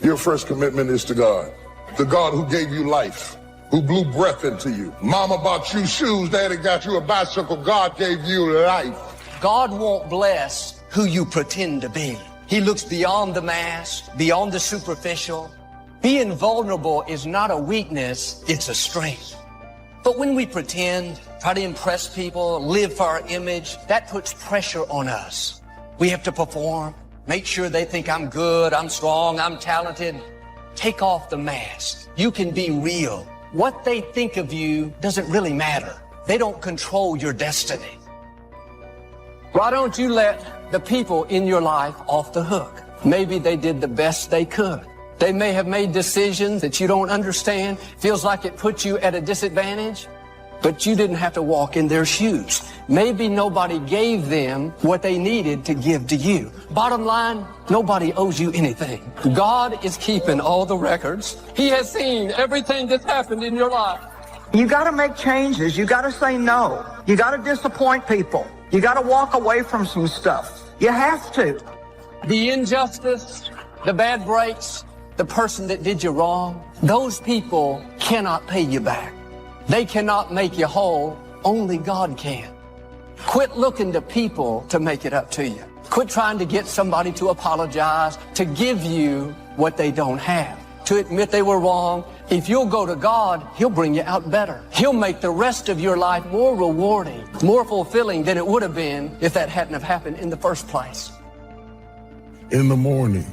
Your first commitment is to God. The God who gave you life, who blew breath into you. Mama bought you shoes, daddy got you a bicycle. God gave you life. God won't bless who you pretend to be. He looks beyond the mask, beyond the superficial. Being vulnerable is not a weakness, it's a strength. But when we pretend, try to impress people, live for our image, that puts pressure on us. We have to perform, make sure they think I'm good, I'm strong, I'm talented. Take off the mask. You can be real. What they think of you doesn't really matter. They don't control your destiny. Why don't you let the people in your life off the hook? Maybe they did the best they could. They may have made decisions that you don't understand, feels like it puts you at a disadvantage, but you didn't have to walk in their shoes. Maybe nobody gave them what they needed to give to you. Bottom line, nobody owes you anything. God is keeping all the records. He has seen everything that's happened in your life. You got to make changes. You got to say no. You got to disappoint people. You got to walk away from some stuff. You have to. The injustice, the bad breaks, the person that did you wrong, those people cannot pay you back. They cannot make you whole. Only God can. Quit looking to people to make it up to you. Quit trying to get somebody to apologize, to give you what they don't have, to admit they were wrong. If you'll go to God, He'll bring you out better. He'll make the rest of your life more rewarding, more fulfilling than it would have been if that hadn't have happened in the first place. In the morning,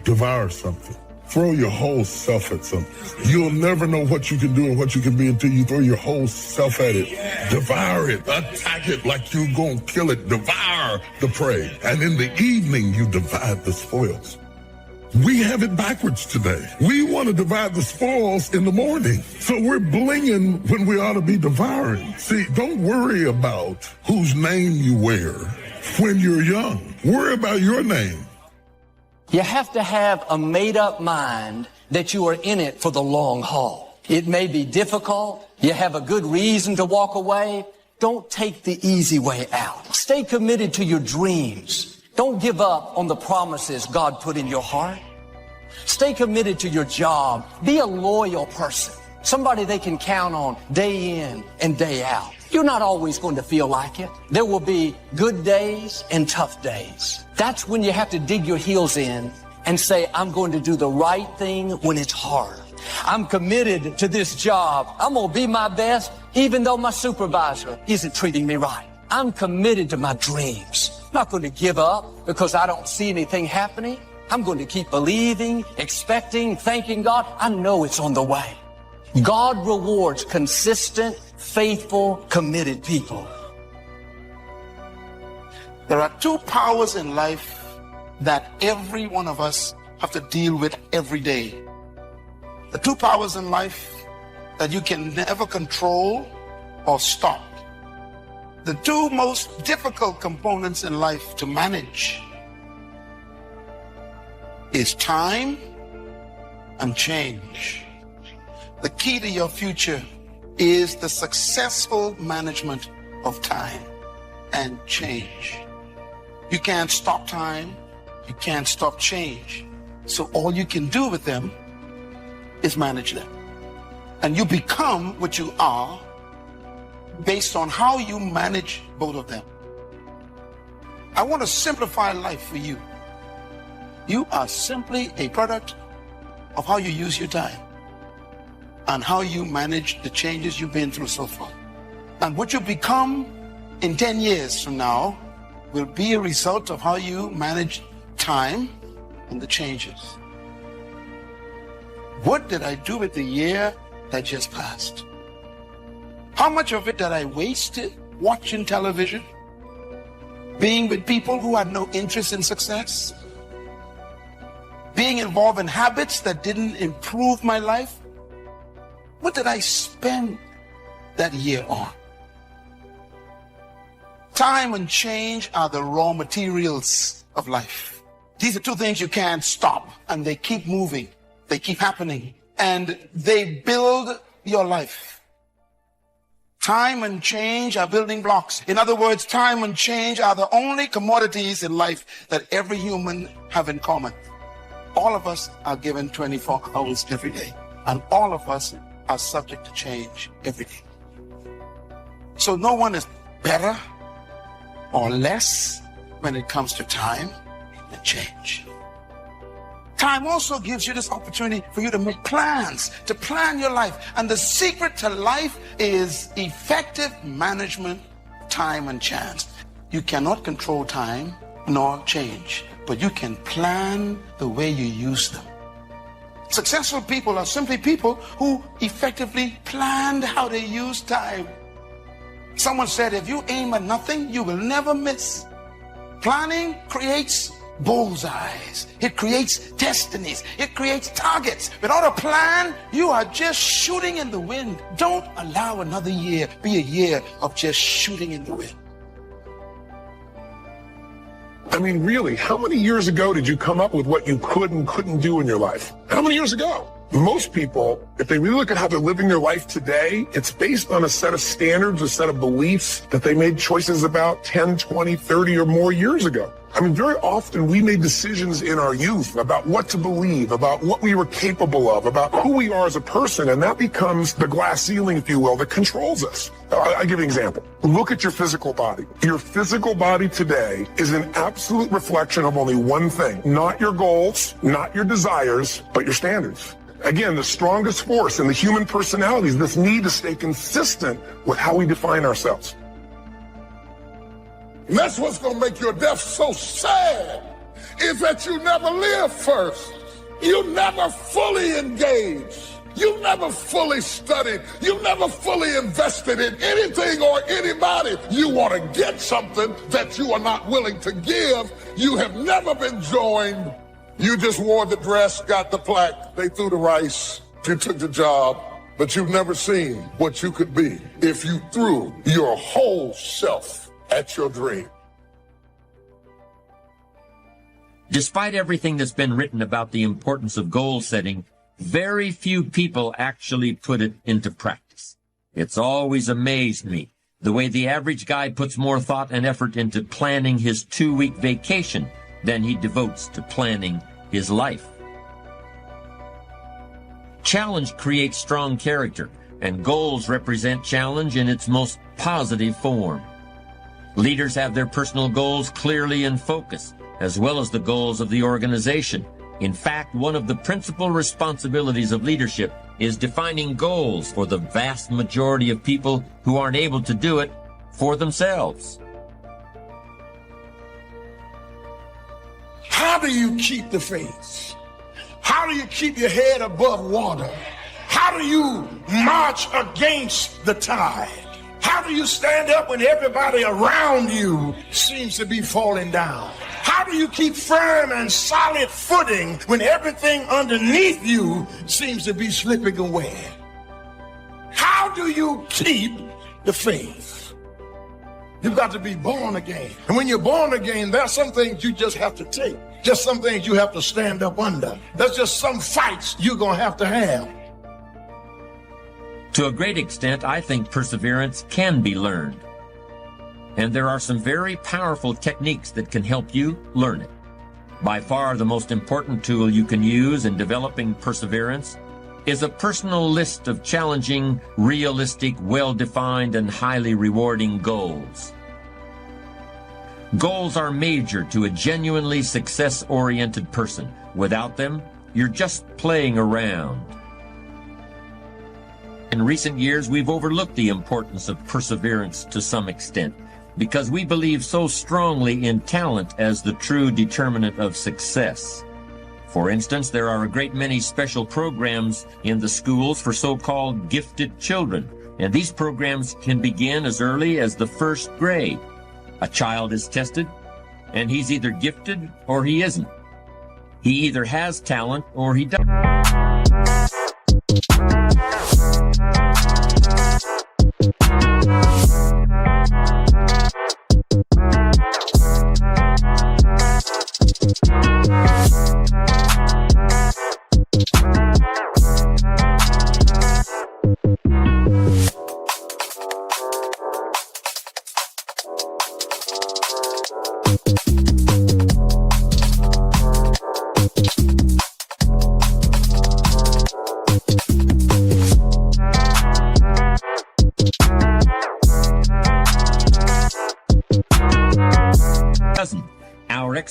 devour something. Throw your whole self at something. You'll never know what you can do and what you can be until you throw your whole self at it. Devour it. Attack it like you're going to kill it. Devour the prey. And in the evening, you divide the spoils. We have it backwards today. We want to divide the spoils in the morning. So we're blinging when we ought to be devouring. See, don't worry about whose name you wear when you're young. Worry about your name. You have to have a made-up mind that you are in it for the long haul. It may be difficult. You have a good reason to walk away. Don't take the easy way out. Stay committed to your dreams. Don't give up on the promises God put in your heart. Stay committed to your job. Be a loyal person. Somebody they can count on day in and day out. You're not always going to feel like it. There will be good days and tough days. That's when you have to dig your heels in and say, I'm going to do the right thing when it's hard. I'm committed to this job. I'm going to be my best, even though my supervisor isn't treating me right. I'm committed to my dreams. I'm not going to give up because I don't see anything happening. I'm going to keep believing, expecting, thanking God. I know it's on the way. God rewards consistent, faithful, committed people. There are two powers in life that every one of us have to deal with every day. The two powers in life that you can never control or stop. The two most difficult components in life to manage is time and change. The key to your future is the successful management of time and change. You can't stop time, you can't stop change. So all you can do with them is manage them. And you become what you are based on how you manage both of them. I want to simplify life for you. You are simply a product of how you use your time and how you manage the changes you've been through so far. And what you become in 10 years from now will be a result of how you manage time and the changes. What did I do with the year that just passed? How much of it did I waste watching television? Being with people who had no interest in success? Being involved in habits that didn't improve my life? What did I spend that year on? Time and change are the raw materials of life. These are two things you can't stop, and they keep moving, they keep happening, and they build your life. Time and change are building blocks. In other words, time and change are the only commodities in life that every human have in common. All of us are given 24 hours every day, and all of us are subject to change every day. So no one is better or less when it comes to time and change. Time also gives you this opportunity for you to make plans, to plan your life. And the secret to life is effective management, time and chance. You cannot control time nor change, but you can plan the way you use them. Successful people are simply people who effectively planned how they use time. Someone said, if you aim at nothing, you will never miss. Planning creates bullseyes. It creates destinies. It creates targets. Without a plan, you are just shooting in the wind. Don't allow another year be a year of just shooting in the wind. I mean, really, how many years ago did you come up with what you could and couldn't do in your life? How many years ago? Most people, if they really look at how they're living their life today, it's based on a set of standards, a set of beliefs that they made choices about 10, 20, 30 or more years ago. I mean, very often we made decisions in our youth about what to believe, about what we were capable of, about who we are as a person, and that becomes the glass ceiling, if you will, that controls us. I'll give you an example. Look at your physical body. Your physical body today is an absolute reflection of only one thing, not your goals, not your desires, but your standards. Again, the strongest force in the human personality is this need to stay consistent with how we define ourselves. And that's what's going to make your death so sad, is that you never live first. You never fully engaged. You never fully studied. You never fully invested in anything or anybody. You want to get something that you are not willing to give. You have never been joined. You just wore the dress, got the plaque, they threw the rice, you took the job, but you've never seen what you could be if you threw your whole self at your dream. Despite everything that's been written about the importance of goal setting, very few people actually put it into practice. It's always amazed me the way the average guy puts more thought and effort into planning his 2-week vacation than he devotes to planning his life. Challenge creates strong character, and goals represent challenge in its most positive form. Leaders have their personal goals clearly in focus, as well as the goals of the organization. In fact, one of the principal responsibilities of leadership is defining goals for the vast majority of people who aren't able to do it for themselves. How do you keep the faith? How do you keep your head above water? How do you march against the tide? How do you stand up when everybody around you seems to be falling down? How do you keep firm and solid footing when everything underneath you seems to be slipping away? How do you keep the faith? You've got to be born again. And when you're born again, there are some things you just have to take. Just some things you have to stand up under. There's just some fights you're going to have. To a great extent, I think perseverance can be learned. And there are some very powerful techniques that can help you learn it. By far the most important tool you can use in developing perseverance is a personal list of challenging, realistic, well-defined, and highly rewarding goals. Goals are major to a genuinely success-oriented person. Without them, you're just playing around. In recent years, we've overlooked the importance of perseverance to some extent because we believe so strongly in talent as the true determinant of success. For instance, there are a great many special programs in the schools for so-called gifted children, and these programs can begin as early as the first grade. A child is tested, and he's either gifted or he isn't. He either has talent or he doesn't.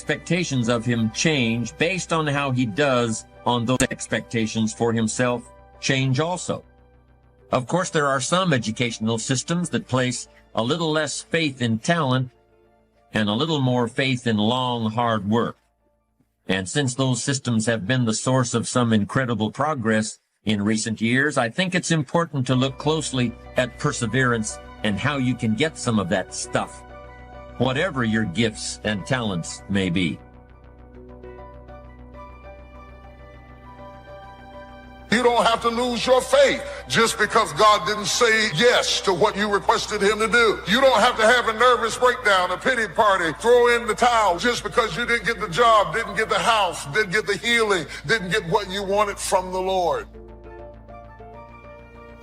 expectations of him change based on how he does on those expectations for himself change also. Of course, there are some educational systems that place a little less faith in talent and a little more faith in long, hard work. And since those systems have been the source of some incredible progress in recent years, I think it's important to look closely at perseverance and how you can get some of that stuff, whatever your gifts and talents may be. You don't have to lose your faith just because God didn't say yes to what you requested him to do. You don't have to have a nervous breakdown, a pity party, throw in the towel just because you didn't get the job, didn't get the house, didn't get the healing, didn't get what you wanted from the Lord.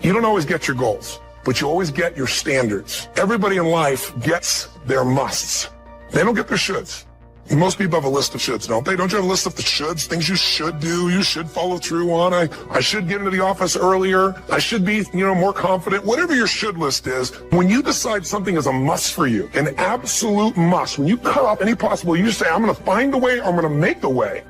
You don't always get your goals, but you always get your standards. Everybody in life gets their musts. They don't get their shoulds. Most people have a list of shoulds, don't they? Don't you have a list of the shoulds, things you should do, you should follow through on? I should get into the office earlier. I should be, more confident. Whatever your should list is, when you decide something is a must for you, an absolute must, when you cut off any possible, you say, I'm going to find the way, I'm going to make the way.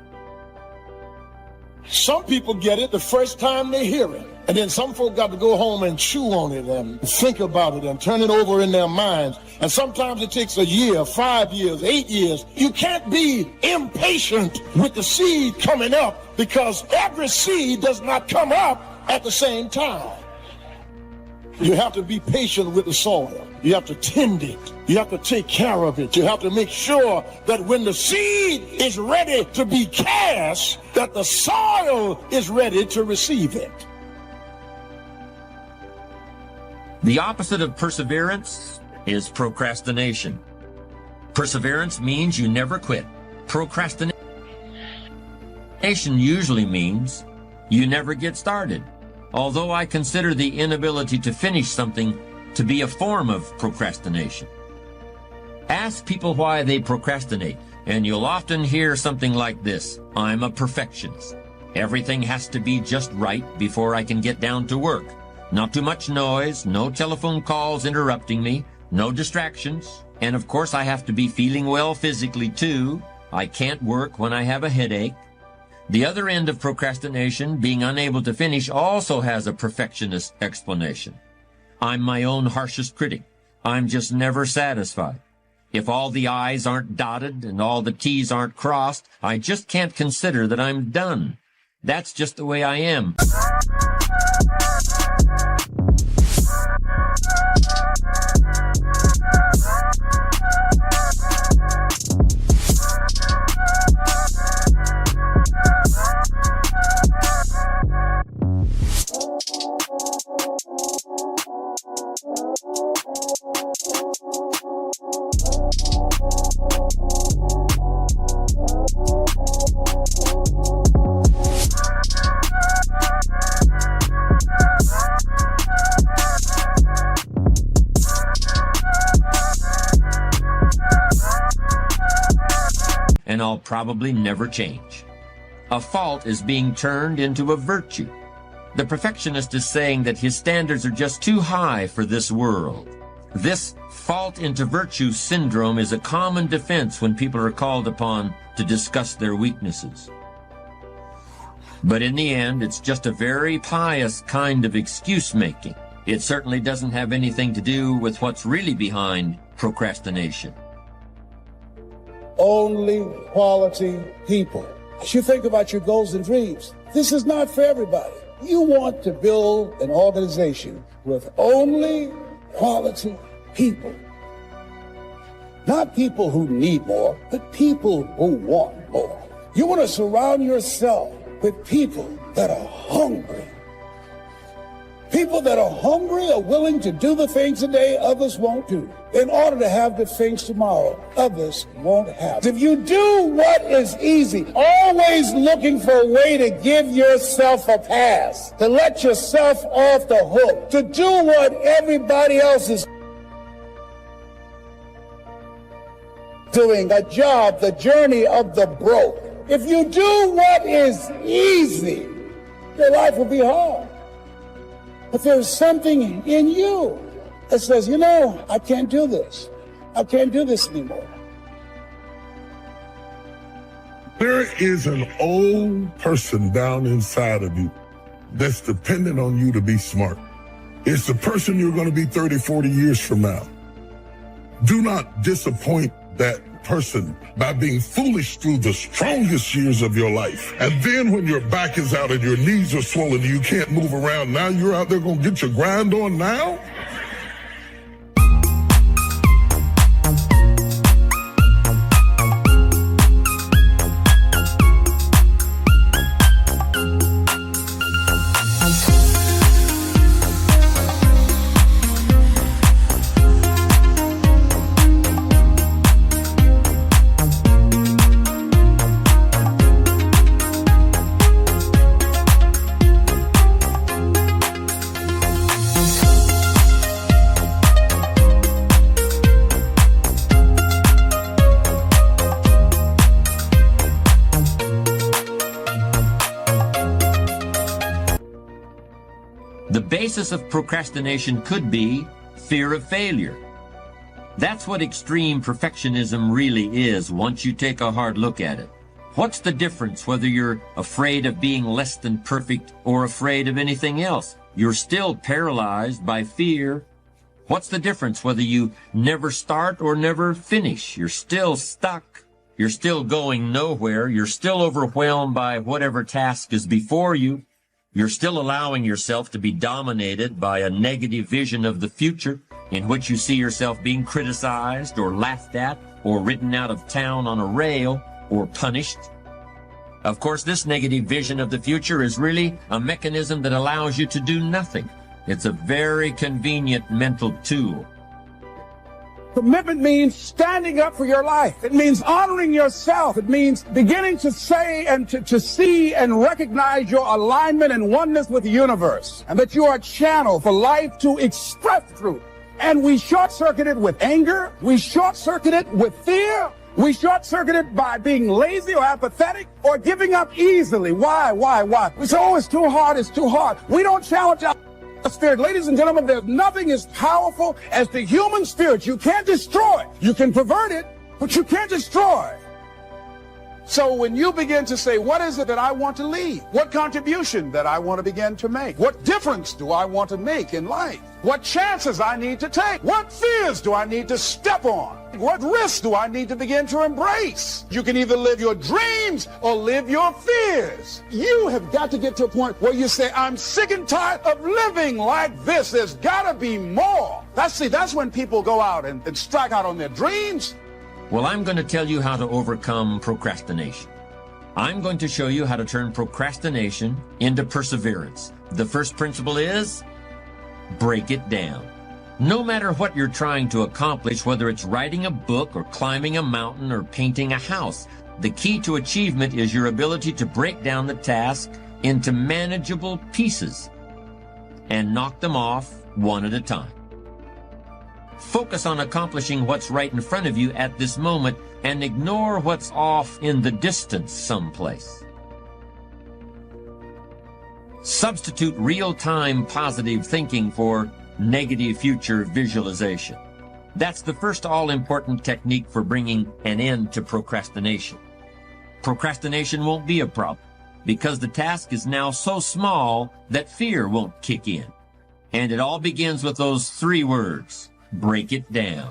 Some people get it the first time they hear it. And then some folk got to go home and chew on it and think about it and turn it over in their minds. And sometimes it takes a year, 5 years, 8 years. You can't be impatient with the seed coming up because every seed does not come up at the same time. You have to be patient with the soil. You have to tend it. You have to take care of it. You have to make sure that when the seed is ready to be cast, that the soil is ready to receive it. The opposite of perseverance is procrastination. Perseverance means you never quit. Procrastination usually means you never get started. Although I consider the inability to finish something to be a form of procrastination. Ask people why they procrastinate, and you'll often hear something like this: I'm a perfectionist. Everything has to be just right before I can get down to work. Not too much noise, no telephone calls interrupting me, no distractions. And of course I have to be feeling well physically too. I can't work when I have a headache. The other end of procrastination, being unable to finish, also has a perfectionist explanation. I'm my own harshest critic. I'm just never satisfied. If all the I's aren't dotted and all the T's aren't crossed, I just can't consider that I'm done. That's just the way I am. And I'll probably never change. A fault is being turned into a virtue. The perfectionist is saying that his standards are just too high for this world. This fault into virtue syndrome is a common defense when people are called upon to discuss their weaknesses. But in the end, it's just a very pious kind of excuse-making. It certainly doesn't have anything to do with what's really behind procrastination. Only quality people. As you think about your goals and dreams, this is not for everybody. You want to build an organization with only quality people. Not people who need more, but people who want more. You want to surround yourself with people that are hungry. People that are hungry are willing to do the things today others won't do in order to have the things tomorrow others won't have. If you do what is easy, always looking for a way to give yourself a pass, to let yourself off the hook, to do what everybody else is doing, a job, the journey of the broke. If you do what is easy, your life will be hard. But there's something in you that says, I can't do this. I can't do this anymore. There is an old person down inside of you that's dependent on you to be smart. It's the person you're going to be 30, 40 years from now. Do not disappoint that person by being foolish through the strongest years of your life. And then when your back is out and your knees are swollen and you can't move around, now you're out there going to get your grind on now? The basis of procrastination could be fear of failure. That's what extreme perfectionism really is once you take a hard look at it. What's the difference whether you're afraid of being less than perfect or afraid of anything else? You're still paralyzed by fear. What's the difference whether you never start or never finish? You're still stuck. You're still going nowhere. You're still overwhelmed by whatever task is before you. You're still allowing yourself to be dominated by a negative vision of the future in which you see yourself being criticized or laughed at or written out of town on a rail or punished. Of course, this negative vision of the future is really a mechanism that allows you to do nothing. It's a very convenient mental tool. Commitment means standing up for your life. It means honoring yourself. It means beginning to say and to see and recognize your alignment and oneness with the universe, and that you are a channel for life to express truth. And we short-circuit it with anger. We short-circuit it with fear. We short-circuit it by being lazy or apathetic or giving up easily. Why? We say, oh, it's too hard, it's too hard. We don't challenge our spirit. Ladies and gentlemen, there's nothing as powerful as the human spirit. You can't destroy it. You can pervert it, but you can't destroy it. So when you begin to say, what is it that I want to leave? What contribution that I want to begin to make? What difference do I want to make in life? What chances I need to take? What fears do I need to step on? What risks do I need to begin to embrace? You can either live your dreams or live your fears. You have got to get to a point where you say, I'm sick and tired of living like this. There's got to be more. That's when people go out and strike out on their dreams. Well, I'm going to tell you how to overcome procrastination. I'm going to show you how to turn procrastination into perseverance. The first principle is break it down. No matter what you're trying to accomplish, whether it's writing a book or climbing a mountain or painting a house, the key to achievement is your ability to break down the task into manageable pieces and knock them off one at a time. Focus on accomplishing what's right in front of you at this moment and ignore what's off in the distance someplace. Substitute real-time positive thinking for negative future visualization. That's the first all-important technique for bringing an end to procrastination. Procrastination won't be a problem because the task is now so small that fear won't kick in. And it all begins with those 3 words. Break it down.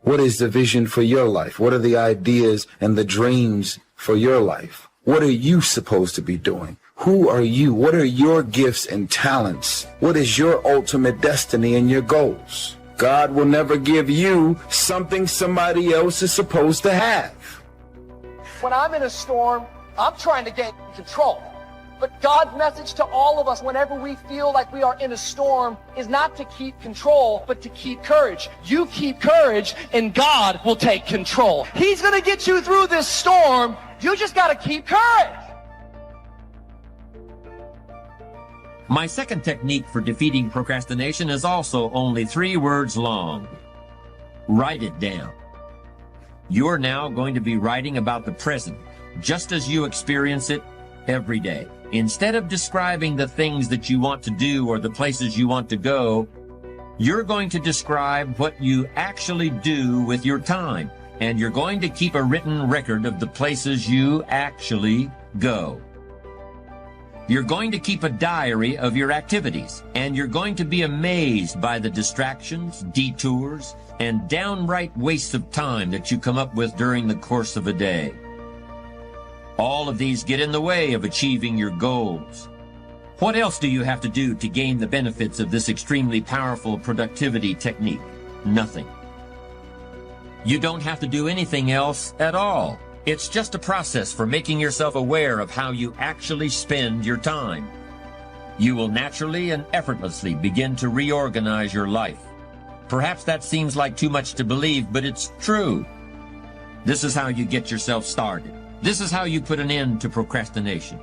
What is the vision for your life? What are the ideas and the dreams for your life? What are you supposed to be doing? Who are you? What are your gifts and talents? What is your ultimate destiny and your goals? God will never give you something somebody else is supposed to have. When I'm in a storm, I'm trying to gain control. But God's message to all of us whenever we feel like we are in a storm is not to keep control, but to keep courage. You keep courage and God will take control. He's going to get you through this storm. You just got to keep courage. My second technique for defeating procrastination is also only 3 words long. Write it down. You're now going to be writing about the present, just as you experience it every day. Instead of describing the things that you want to do or the places you want to go, you're going to describe what you actually do with your time, and you're going to keep a written record of the places you actually go. You're going to keep a diary of your activities, and you're going to be amazed by the distractions, detours, and downright wastes of time that you come up with during the course of a day. All of these get in the way of achieving your goals. What else do you have to do to gain the benefits of this extremely powerful productivity technique? Nothing. You don't have to do anything else at all. It's just a process for making yourself aware of how you actually spend your time. You will naturally and effortlessly begin to reorganize your life. Perhaps that seems like too much to believe, but it's true. This is how you get yourself started. This is how you put an end to procrastination.